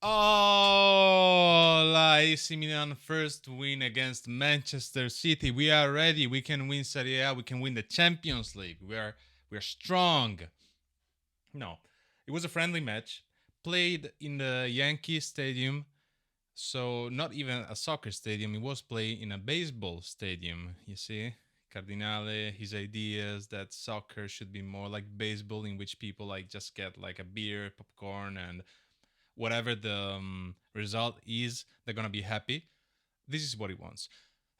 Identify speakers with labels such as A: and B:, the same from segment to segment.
A: Oh, la AC Milan first win against Manchester City. We are ready. We can win Serie A. We can win the Champions League. We are strong. No, it was a friendly match played in the Yankee Stadium. So not even a soccer stadium. It was played in a baseball stadium. You see, Cardinale, his ideas that soccer should be more like baseball, in which people like just get like a beer, popcorn, and whatever the result is, they're gonna be happy. This is what he wants.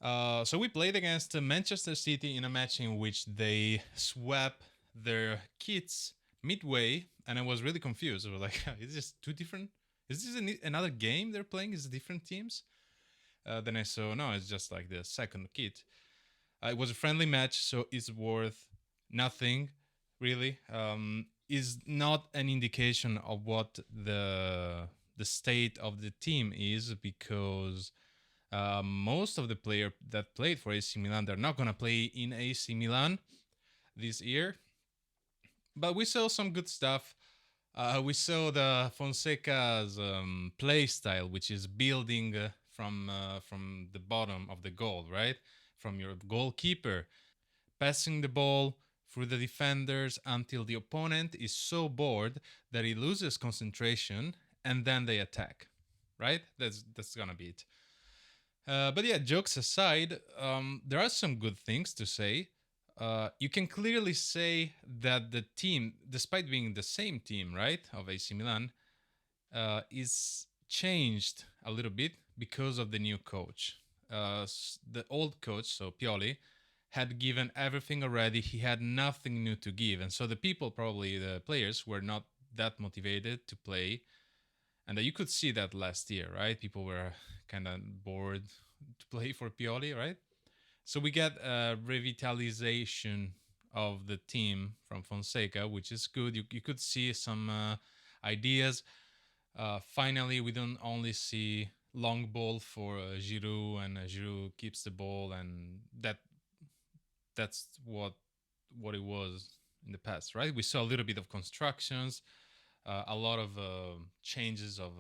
A: So we played against Manchester City in a match in which they swept their kits midway, and I was really confused. I was like, "Is this two different? Is this another game they're playing? Is it different teams?" Then I saw no, it's just like the second kit. It was a friendly match, so it's worth nothing, really. Is not an indication of what the state of the team is because most of the player that played for AC Milan, they're not gonna play in AC Milan this year. But we saw some good stuff. We saw the Fonseca's play style, which is building from the bottom of the goal, right, from your goalkeeper, passing the ball through the defenders until the opponent is so bored that he loses concentration, and then they attack. Right? That's gonna be it. But yeah, jokes aside, there are some good things to say. You can clearly say that the team, despite being the same team, right, of AC Milan, is changed a little bit because of the new coach. The old coach, so Pioli, had given everything already. He had nothing new to give, and so the people, probably the players, were not that motivated to play. And you could see that last year, right? People were kind of bored to play for Pioli, right? So we get a revitalization of the team from Fonseca, which is good. You could see some ideas. Finally, we don't only see long ball for Giroud, and Giroud keeps the ball, and that's what it was in the past, right? We saw a little bit of constructions, a lot of changes of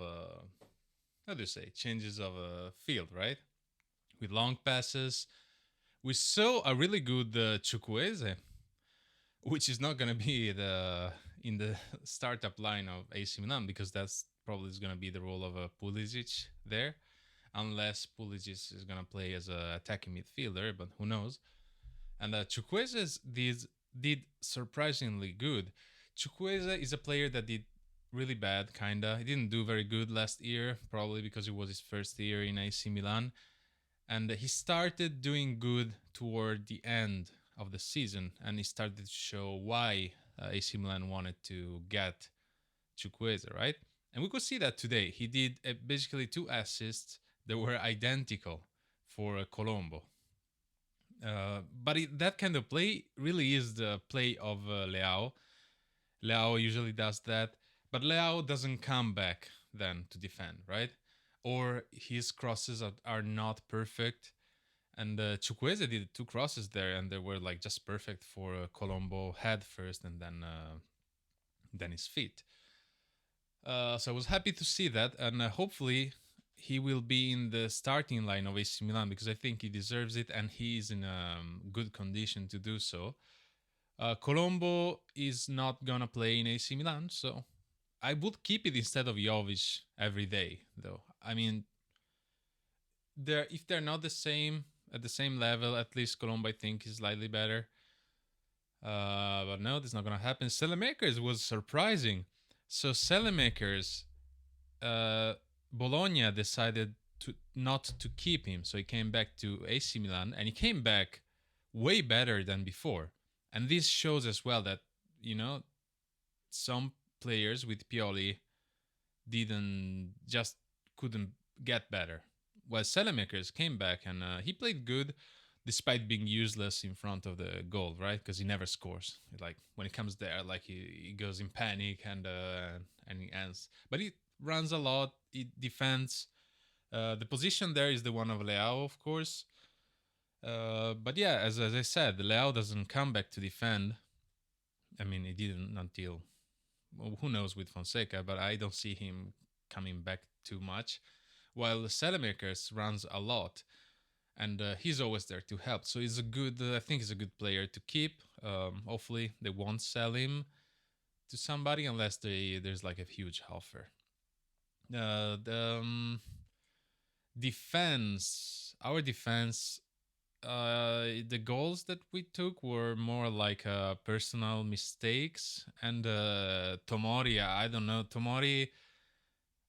A: how do you say changes of field, right? With long passes, we saw a really good Chukwueze, which is not going to be the in the startup line of AC Milan because that's probably is going to be the role of Pulisic there, unless Pulisic is going to play as a attacking midfielder, but who knows? And Chukwueze did surprisingly good. Chukwueze is a player that did really bad, kinda. He didn't do very good last year, probably because it was his first year in AC Milan, and he started doing good toward the end of the season, and he started to show why AC Milan wanted to get Chukwueze, right? And we could see that today. He did basically two assists that were identical for Colombo. But that kind of play really is the play of Leao. Leao usually does that, but Leao doesn't come back then to defend, right? Or his crosses are not perfect. And Chukwueze did two crosses there, and they were like just perfect for Colombo head first, and then his feet. So I was happy to see that, and hopefully he will be in the starting line of AC Milan because I think he deserves it, and he is in good condition to do so. Colombo is not gonna play in AC Milan, so I would keep it instead of Jovic every day, though. I mean, if they're not the same at the same level, at least Colombo I think is slightly better. But no, that's not gonna happen. Selemakers was surprising. So Selemakers, uh, Bologna decided to not to keep him, so he came back to AC Milan, and he came back way better than before. And this shows as well that you know some players with Pioli didn't just couldn't get better. While Selemakers came back and he played good despite being useless in front of the goal, right? Because he never scores. Like when he comes there, like he goes in panic and he ends. But he runs a lot. He defends. The position there is the one of Leao, of course. But yeah, as I said, Leao doesn't come back to defend. I mean, he didn't until well, who knows with Fonseca, but I don't see him coming back too much, while Selemakers runs a lot, and he's always there to help. So he's a good. I think he's a good player to keep. Hopefully they won't sell him to somebody unless there's like a huge offer. The defense, our defense, the goals that we took were more like personal mistakes, and Tomori, I don't know, Tomori,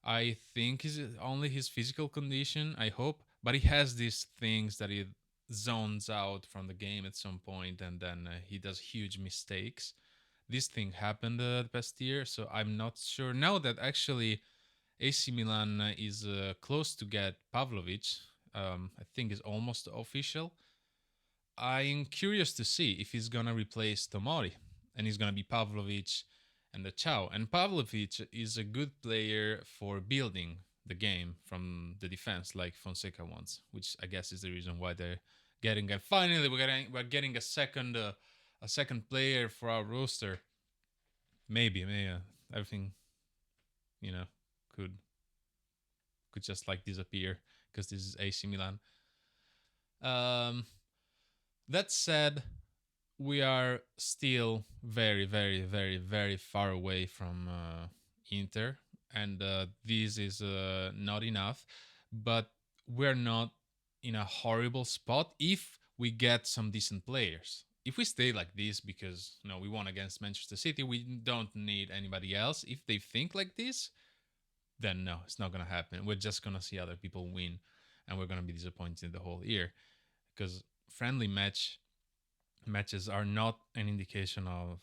A: I think is only his physical condition, I hope, but he has these things that he zones out from the game at some point, and then he does huge mistakes. This thing happened the past year, so I'm not sure now that actually AC Milan is close to get Pavlovic. I think is almost official. I'm curious to see if he's gonna replace Tomori, and he's gonna be Pavlovic and the Chow. And Pavlovic is a good player for building the game from the defense, like Fonseca wants, which I guess is the reason why they're getting. And finally, we're getting a second player for our roster. Maybe everything you know could just like disappear because this is AC Milan. Um, that said, we are still very, very, very, very far away from Inter, and this is not enough. But we're not in a horrible spot if we get some decent players. If we stay like this because we won against Manchester City, we don't need anybody else. If they think like this, then no, it's not gonna happen. We're just gonna see other people win, and we're gonna be disappointed the whole year because friendly matches are not an indication of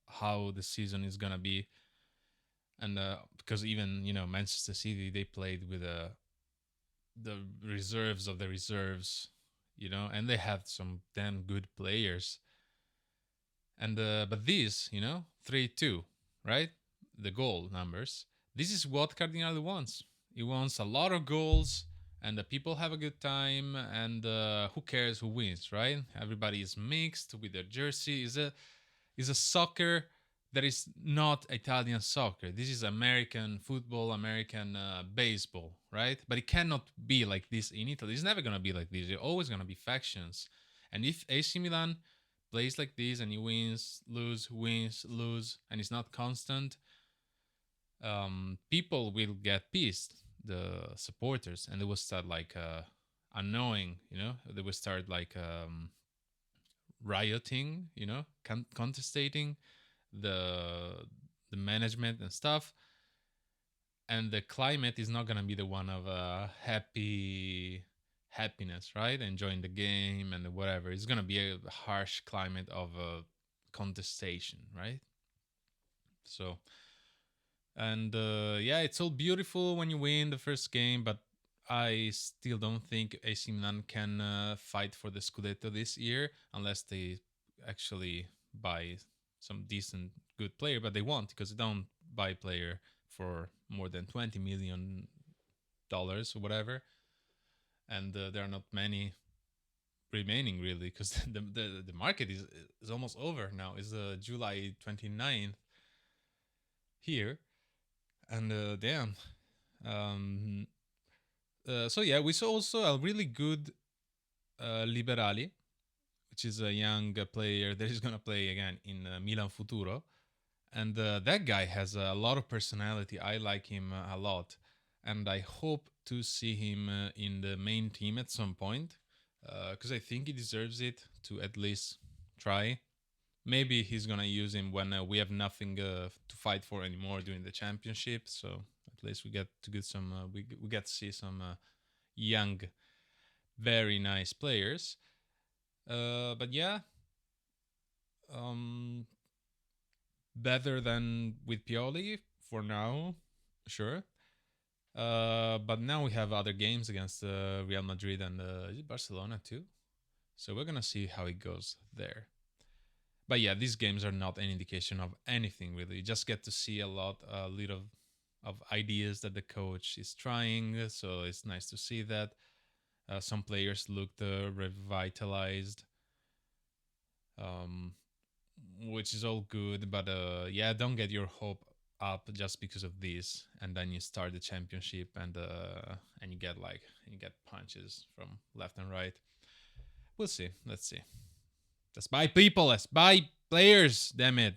A: how the season is gonna be. And because even Manchester City, they played with the reserves of the reserves, and they have some damn good players. And but these, 3-2, right? The goal numbers. This is what Cardinale wants. He wants a lot of goals, and the people have a good time, and who cares who wins, right? Everybody is mixed with their jersey. Is a soccer that is not Italian soccer. This is American football, American baseball, right? But it cannot be like this in Italy. It's never gonna be like this. It's always gonna be factions. And if AC Milan plays like this and he wins, lose, wins, lose, and it's not constant, people will get pissed, the supporters, and they will start like annoying, they will start like rioting, contestating the management and stuff, and the climate is not gonna be the one of happiness, right? Enjoying the game and whatever. It's gonna be a harsh climate of contestation, right? So, and yeah, it's all beautiful when you win the first game, but I still don't think AC Milan can fight for the Scudetto this year unless they actually buy some decent, good player. But they won't because they don't buy player for more than $20 million or whatever, and there are not many remaining really because the market is almost over now. It's July 29th here, and damn. Um, so yeah, we saw also a really good Liberali, which is a young player that is gonna play again in Milan Futuro, and that guy has a lot of personality. I like him a lot, and I hope to see him in the main team at some point because I think he deserves it to at least try. Maybe he's gonna use him when we have nothing to fight for anymore during the championship. So at least we get to get some. We get to see some young, very nice players. But yeah, um, better than with Pioli for now, sure. But now we have other games against Real Madrid and Barcelona too. So we're gonna see how it goes there. But yeah, these games are not an indication of anything really. You just get to see a little of ideas that the coach is trying. So it's nice to see that. Some players looked revitalized, um, which is all good. But yeah, don't get your hope up just because of this, and then you start the championship and you get punches from left and right. We'll see. Let's see. Let's buy people. Let's buy players. Damn it.